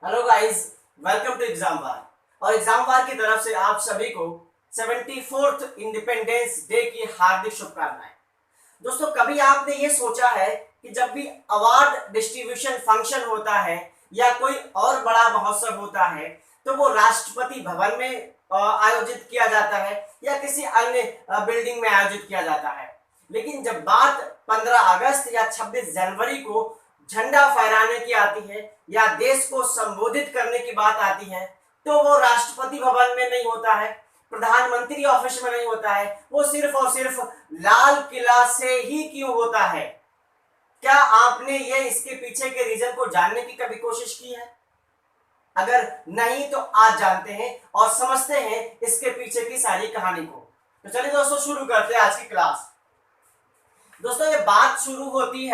Hello guys, welcome to exam war. और exam वार की तरफ से आप सभी को 74th इंडिपेंडेंस डे की हार्दिक शुभकामनाएं। दोस्तों, कभी आपने ये सोचा है कि जब भी अवार्ड डिस्ट्रीब्यूशन फंक्शन होता है या कोई और बड़ा महोत्सव होता है तो वो राष्ट्रपति भवन में आयोजित किया जाता है या किसी अन्य बिल्डिंग में आयोजित किया जाता है। लेकिन जब बात 15 अगस्त या 26 जनवरी को झंडा फहराने की आती है या देश को संबोधित करने की बात आती है तो वो राष्ट्रपति भवन में नहीं होता है, प्रधानमंत्री ऑफिस में नहीं होता है, वो सिर्फ और सिर्फ लाल किला से ही क्यों होता है। क्या आपने ये इसके पीछे के रीजन को जानने की कभी कोशिश की है? अगर नहीं तो आज जानते हैं और समझते हैं इसके पीछे की सारी कहानी को। तो चलिए दोस्तों, शुरू करते हैं आज की क्लास। दोस्तों, ये बात शुरू होती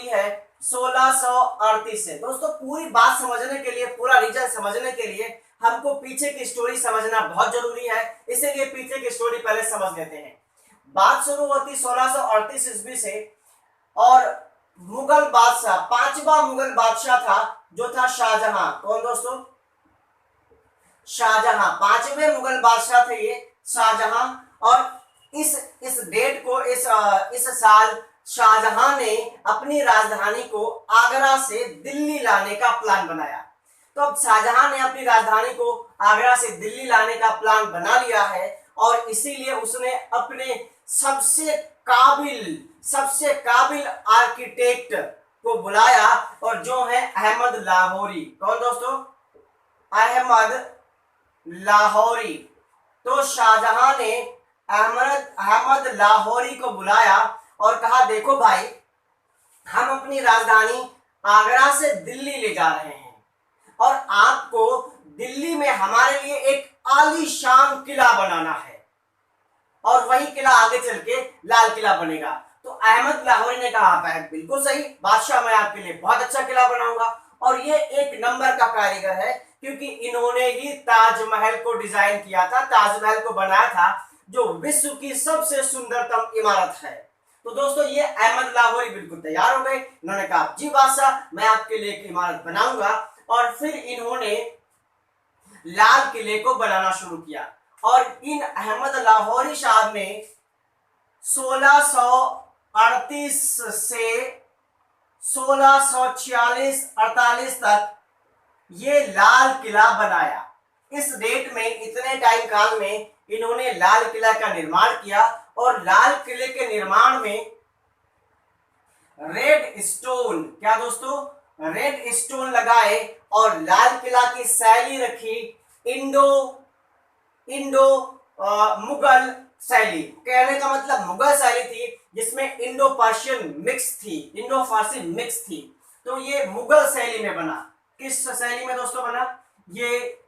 है 1638 से। दोस्तों, पूरी बात समझने के लिए, पूरा रीजन समझने के लिए हमको पीछे की स्टोरी समझना बहुत जरूरी है, इसीलिए पीछे की स्टोरी पहले समझ लेते हैं। बात शुरू होती 1638 ईस्वी से और मुगल बादशाह, पांचवा मुगल बादशाह था जो था शाहजहां। कौन दोस्तों? शाहजहां। पांचवें मुगल बादशाह थे ये शाहजहां। और इस डेट को इस साल शाहजहां ने अपनी राजधानी को आगरा से दिल्ली लाने का प्लान बनाया। तो अब शाहजहां ने अपनी राजधानी को आगरा से दिल्ली लाने का प्लान बना लिया है और इसीलिए उसने अपने सबसे काबिल आर्किटेक्ट को बुलाया और जो है अहमद लाहौरी। कौन दोस्तों? अहमद लाहौरी। तो शाहजहां ने अहमद लाहौरी को बुलाया और कहा, देखो भाई, हम अपनी राजधानी आगरा से दिल्ली ले जा रहे हैं और आपको दिल्ली में हमारे लिए एक आलीशान किला बनाना है और वही किला आगे चल के लाल किला बनेगा। तो अहमद लाहौरी ने कहा, बिल्कुल सही बादशाह, मैं आपके लिए बहुत अच्छा किला बनाऊंगा। और ये एक नंबर का कारीगर है क्योंकि इन्होंने ही ताजमहल को डिजाइन किया था, ताजमहल को बनाया था जो विश्व की सबसे सुंदरतम इमारत है। तो दोस्तों, ये अहमद लाहौरी बिल्कुल तैयार हो गए। इन्होंने कहा, जी बादशाह, मैं आपके लिए एक इमारत बनाऊंगा। और फिर इन्होंने लाल किले को बनाना शुरू किया और इन अहमद लाहौरी साहब ने 1638 से 1646-48 तक ये लाल किला बनाया। इस डेट में, इतने टाइम काल में इन्होंने लाल किला का निर्माण किया और लाल किले के निर्माण में रेड स्टोन, क्या दोस्तों? रेड स्टोन लगाए और लाल किला की शैली रखी इंडो मुगल शैली। कहने का मतलब मुगल शैली थी जिसमें इंडो पर्शियन मिक्स थी, इंडो फारसी मिक्स थी। तो ये मुगल शैली में बना। किस शैली में दोस्तों बना? ये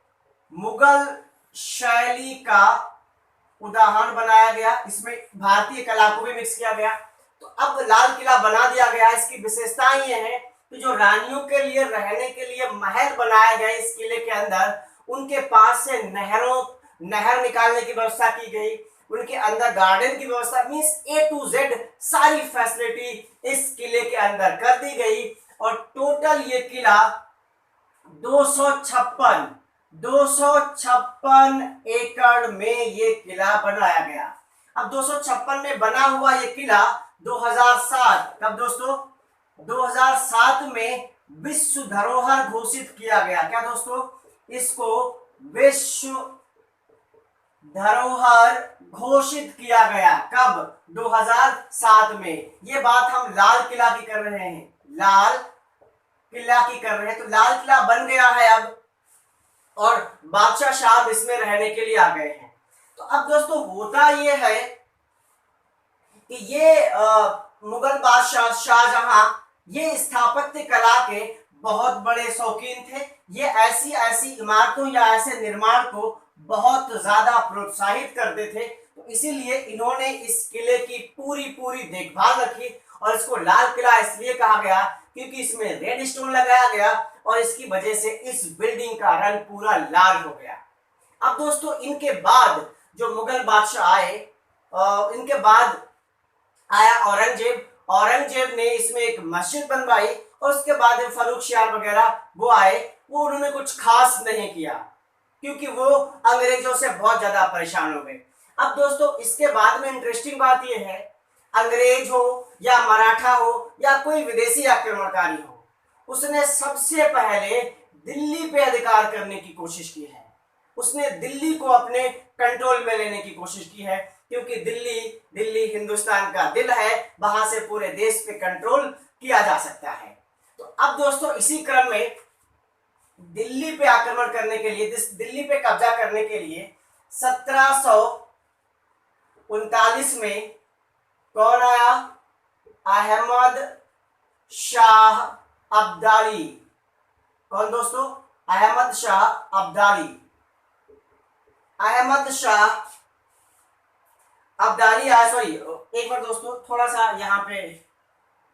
मुगल शैली का उदाहरण बनाया गया, इसमें भारतीय कला को भी मिक्स किया गया। तो अब लाल किला बना दिया गया। इसकी विशेषताएं ये है कि जो रानियों के लिए रहने के लिए महल बनाया गया इस किले के अंदर, उनके पास से नहर निकालने की व्यवस्था की गई, उनके अंदर गार्डन की व्यवस्था, मींस A to Z सारी फैसिलिटी इस किले के अंदर कर दी गई। और टोटल ये किला 256 एकड़ में ये किला बनाया गया। अब 256 में बना हुआ ये किला 2007, कब दोस्तों? 2007 में विश्व धरोहर घोषित किया गया। क्या दोस्तों? इसको विश्व धरोहर घोषित किया गया। कब? 2007 में। ये बात हम लाल किला की कर रहे हैं, लाल किला की कर रहे हैं। तो लाल किला बन गया है अब और बादशाह साहब इसमें रहने के लिए आ गए हैं। तो अब दोस्तों, होता ये है कि ये मुगल बादशाह शाहजहां ये स्थापत्य कला के बहुत बड़े शौकीन थे। ये ऐसी इमारतों या ऐसे निर्माण को बहुत ज्यादा प्रोत्साहित करते थे। तो इसीलिए इन्होंने इस किले की पूरी देखभाल रखी और इसको लाल किला इसलिए कहा गया क्योंकि इसमें रेड स्टोन लगाया गया और इसकी वजह से इस बिल्डिंग का रंग पूरा लाल हो गया। अब दोस्तों, इनके बाद जो मुगल बादशाह आए, इनके बाद आया औरंगजेब औरंगजेब ने इसमें एक मस्जिद बनवाई और उसके बाद फर्रुखशियार वगैरह वो आए, वो उन्होंने कुछ खास नहीं किया क्योंकि वो अंग्रेजों से बहुत ज्यादा परेशान हो गए। अब दोस्तों इसके बाद में इंटरेस्टिंग बात यह है, अंग्रेज हो या मराठा हो या कोई विदेशी आक्रमणकारी हो, उसने सबसे पहले दिल्ली पे अधिकार करने की कोशिश की है। उसने दिल्ली को अपने कंट्रोल में लेने की कोशिश की है क्योंकि दिल्ली हिंदुस्तान का दिल है, वहां से पूरे देश पे कंट्रोल किया जा सकता है। तो अब दोस्तों इसी क्रम में दिल्ली पे आक्रमण करने के लिए, दिल्ली पे कब्जा करने के लिए 1739 में कौन आया? अहमद शाह अब्दाली। कौन दोस्तों? अहमद शाह अब्दाली। अहमद शाह अब्दाली आया, सॉरी एक बार दोस्तों थोड़ा सा यहाँ पे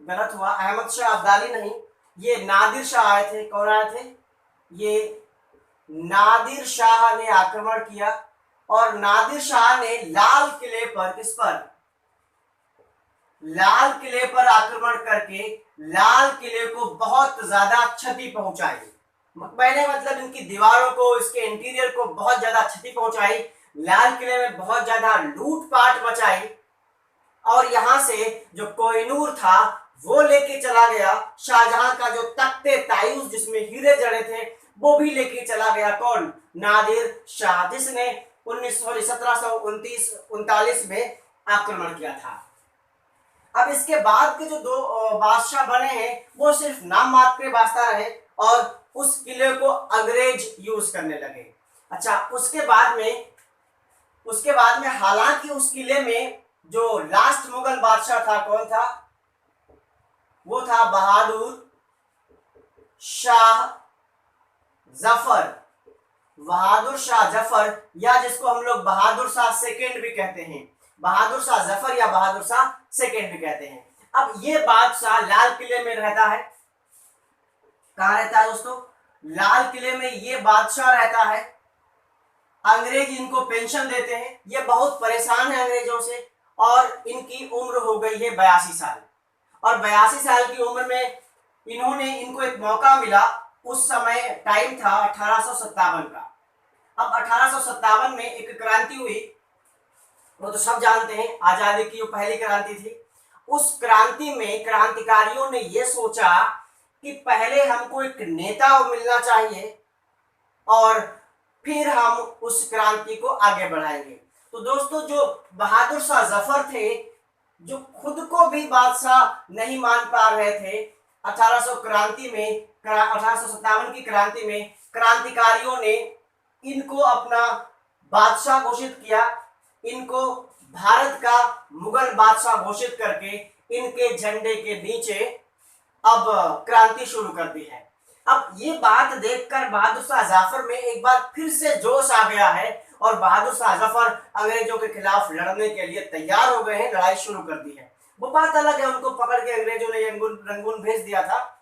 गलत हुआ, अहमद शाह अब्दाली नहीं, ये नादिर शाह आए थे। कौन आए थे? ये नादिर शाह ने आक्रमण किया और नादिर शाह ने लाल किले पर, किस पर? लाल किले पर आक्रमण करके लाल किले को बहुत ज्यादा क्षति पहुंचाई। मैंने मतलब इनकी दीवारों को, इसके इंटीरियर को बहुत ज्यादा क्षति पहुंचाई, लाल किले में बहुत ज्यादा लूटपाट मचाई और यहां से जो कोहिनूर था वो लेके चला गया। शाहजहां का जो तख्ते तायूस जिसमें हीरे जड़े थे वो भी लेके चला गया। कौन? नादिर शाह, जिसने 1739 में आक्रमण किया था। अब इसके बाद के जो दो बादशाह बने हैं वो सिर्फ नाम मात्र के बादशाह रहे और उस किले को अंग्रेज यूज करने लगे। अच्छा, उसके बाद में हालांकि उस किले में जो लास्ट मुगल बादशाह था, कौन था? वो था बहादुर शाह जफर। बहादुर शाह जफर, या जिसको हम लोग बहादुर शाह सेकेंड भी कहते हैं, बहादुर शाह जफर या बहादुर शाह सेकेंड भी कहते हैं। अब ये बादशाह लाल किले में रहता है। कहां रहता है दोस्तों? लाल किले में ये बादशाह रहता है। अंग्रेज इनको पेंशन देते हैं, ये बहुत परेशान है अंग्रेजों से और इनकी उम्र हो गई है 82 साल। और 82 साल की उम्र में इनको एक मौका मिला। उस समय टाइम था 1857 का। अब 1857 में एक क्रांति हुई, वो तो सब जानते हैं, आजादी की वो पहली क्रांति थी। उस क्रांति में क्रांतिकारियों ने यह सोचा कि पहले हमको एक नेता मिलना चाहिए और फिर हम उस क्रांति को आगे बढ़ाएंगे। तो दोस्तों जो बहादुर शाह जफर थे, जो खुद को भी बादशाह नहीं मान पा रहे थे, 1857 की क्रांति में क्रांतिकारियों ने इनको अपना बादशाह घोषित किया। इनको भारत का मुगल बादशाह घोषित करके इनके झंडे के नीचे अब क्रांति शुरू कर दी है। अब ये बात देखकर बहादुर शाह जफर में एक बार फिर से जोश आ गया है और बहादुर शाह जफर अंग्रेजों के खिलाफ लड़ने के लिए तैयार हो गए हैं, लड़ाई शुरू कर दी है। वो बात अलग है, उनको पकड़ के अंग्रेजों ने रंगून भेज दिया था।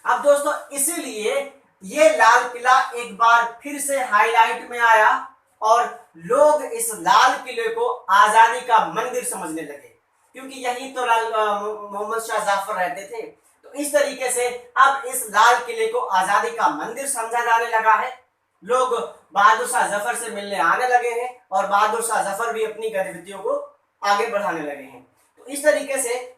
अब दोस्तों इसीलिए ये लाल किला एक बार फिर से हाईलाइट में आया और लोग इस लाल किले को आजादी का मंदिर समझने लगे क्योंकि यही तो मोहम्मद शाह जफर रहते थे। तो इस तरीके से अब इस लाल किले को आजादी का मंदिर समझा जाने लगा है। लोग बहादुर शाह जफर से मिलने आने लगे हैं और बहादुर शाह जफर भी अपनी गतिविधियों को आगे बढ़ाने लगे हैं। तो इस तरीके से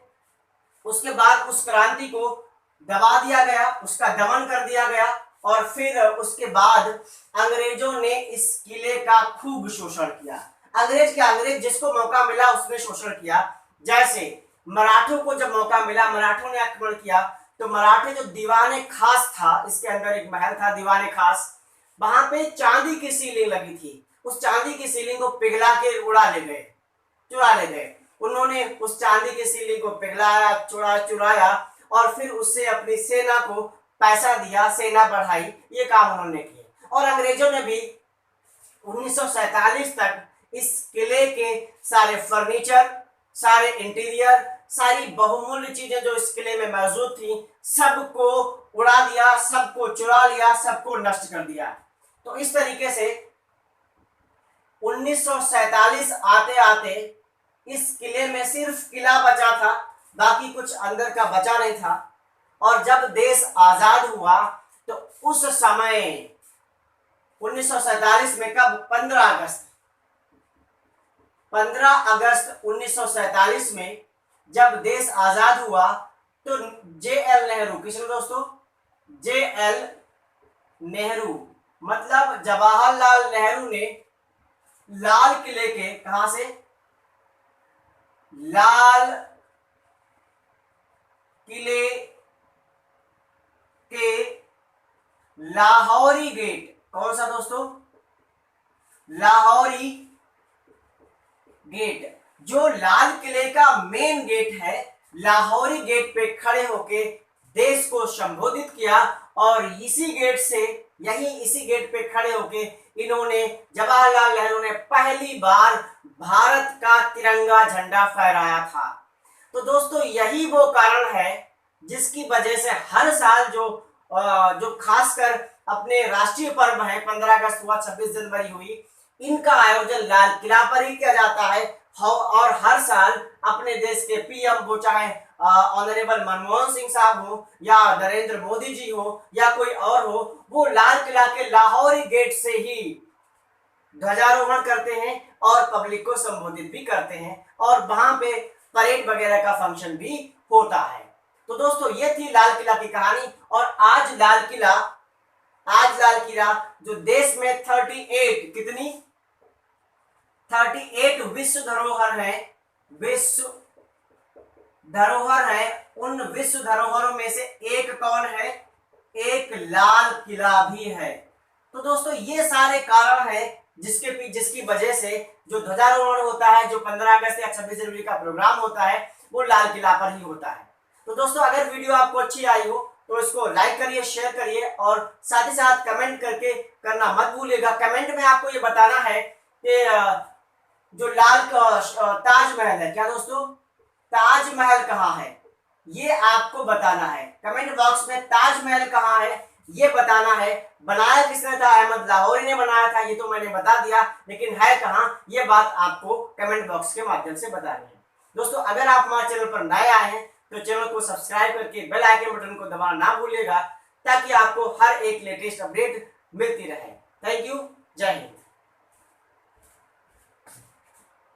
उसके बाद उस क्रांति को दबा दिया गया, उसका दमन कर दिया गया और फिर उसके बाद अंग्रेजों ने इस किले का खूब शोषण किया। अंग्रेज जिसको मौका मिला उसने शोषण किया। जैसे मराठों को जब मौका मिला, मराठों ने आक्रमण किया, तो मराठे जो दीवाने खास था, इसके अंदर एक महल था दीवाने खास, वहां पे चांदी की सीलिंग लगी थी। उस चांदी की सीलिंग को पिघला के उड़ा ले गए, चुरा ले गए। उन्होंने उस चांदी की सीलिंग को पिघलाया, चुराया और फिर उससे अपनी सेना को पैसा दिया, सेना बढ़ाई, ये काम उन्होंने किए। और अंग्रेजों ने भी 1947 तक इस किले के सारे फर्नीचर, सारे इंटीरियर, सारी बहुमूल्य चीजें जो इस किले में मौजूद थी, सबको उड़ा दिया, सबको चुरा लिया, सबको नष्ट कर दिया। तो इस तरीके से 1947 आते आते इस किले में सिर्फ किला बचा था बाकी कुछ अंदर का बचा नहीं था। और जब देश आजाद हुआ तो उस समय 1947 में, कब, 15 अगस्त 1947 में जब देश आजाद हुआ तो JL नेहरू, किसने दोस्तों, JL नेहरू मतलब जवाहरलाल नेहरू ने लाल किले के, कहां से, लाल किले के लाहौरी गेट, कौन सा दोस्तों, लाहौरी गेट, जो लाल किले का मेन गेट है, लाहौरी गेट पे खड़े होके देश को संबोधित किया। और इसी गेट से, इसी गेट पे खड़े होके इन्होंने, जवाहरलाल नेहरू ने पहली बार भारत का तिरंगा झंडा फहराया था। तो दोस्तों यही वो कारण है जिसकी वजह से हर साल जो खासकर अपने राष्ट्रीय पर्व है, 15 अगस्त हुआ, 26 जनवरी हुई, इनका आयोजन लाल किला पर ही किया जाता है। और हर साल अपने देश के PM, वो चाहे ऑनरेबल मनमोहन सिंह साहब हो या नरेंद्र मोदी जी हो या कोई और हो, वो लाल किला के लाहौरी गेट से ही ध्वजारोहण करते हैं और पब्लिक को संबोधित भी करते हैं, और वहां पे परेड वगैरह का फंक्शन भी होता है। तो दोस्तों ये थी लाल किला की कहानी। और आज लाल किला जो देश में 38 विश्व धरोहर है, उन विश्व धरोहरों में से एक कौन है, एक लाल किला भी है। तो दोस्तों ये सारे कारण हैं जिसकी वजह से जो ध्वजारोहण होता है, जो 15 अगस्त या 26 जनवरी का प्रोग्राम होता है, वो लाल किला पर ही होता है। तो दोस्तों अगर वीडियो आपको अच्छी आई हो तो इसको लाइक करिए, शेयर करिए, और साथ ही साथ कमेंट करके करना मत भूलिएगा। कमेंट में आपको ये बताना है कि जो ताजमहल है, क्या दोस्तों, ताजमहल कहाँ है, ये आपको बताना है। कमेंट बॉक्स में ताजमहल कहाँ है ये बताना है। बनाया किसने था, अहमद लाहौरी ने बनाया था, ये तो मैंने बता दिया, लेकिन है कहाँ, ये बात आपको कमेंट बॉक्स के माध्यम से बतानी है। दोस्तों अगर आप हमारे चैनल पर नए आए हैं तो चैनल को सब्सक्राइब करके बेल आइकन बटन को दबाना ना भूलिएगा, ताकि आपको हर एक लेटेस्ट अपडेट मिलती रहे। थैंक यू, जय हिंद।